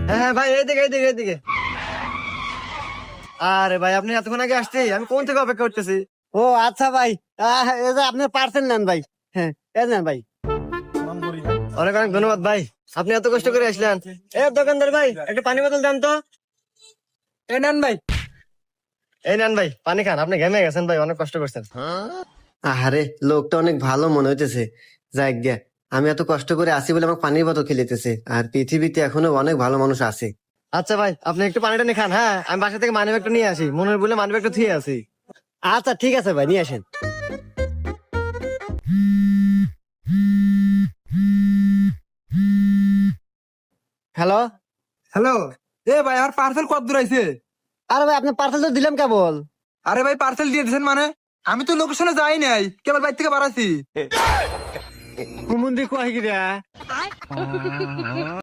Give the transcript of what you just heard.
হ্যাঁ হ্যাঁ ভাই, এইদিকে এইদিকে এইদিকে। আরে ভাই, আপনি এতক্ষণ আগে আসছি, আমি কোন থেকে অপেক্ষা করতেছি। ও আচ্ছা ভাই, এই যে আপনি পার্সেল নেন ভাই। হ্যাঁ, এই নেন ভাই। অনেক অনেক ধন্যবাদ ভাই, আপনি এত কষ্ট করে আসলেন। এ দোকানদার ভাই, একটা পানি বোতল দেন তো। এই নেন ভাই। এই নেন ভাই, পানি খান, আপনি ঘেমে গেছেন ভাই, অনেক কষ্ট করছেন। আরে লোকটা অনেক ভালো মনে হইতেছে। যাই গিয়া, আমি এত কষ্ট করে আসি বলে আমাকে পানির বোতল খেলিতেছে, আর পৃথিবীতে এখনো অনেক ভালো মানুষ আছে। আচ্ছা ভাই, আপনি একটু পানিটা নিয়ে খান। হ্যাঁ, আমি বাসা থেকে মানি ব্যাগটা নিয়ে আসি, মনের বলে মানি ব্যাগটা থুয়ে আসি। আচ্ছা ঠিক আছে ভাই, নিয়ে আসেন। হ্যালো। হ্যালো। এ ভাই, আমার পার্সেল কত দূর আইছে? আরে ভাই, আপনি পার্সেল তো দিলাম কেবল। আরে ভাই, পার্সেল দিয়ে দিয়েছেন মানে? আমি তো লোকেশনে যাই নাই, কেবল বাইর থেকে বাড়াছি। কুমুন্দি কয় গিরা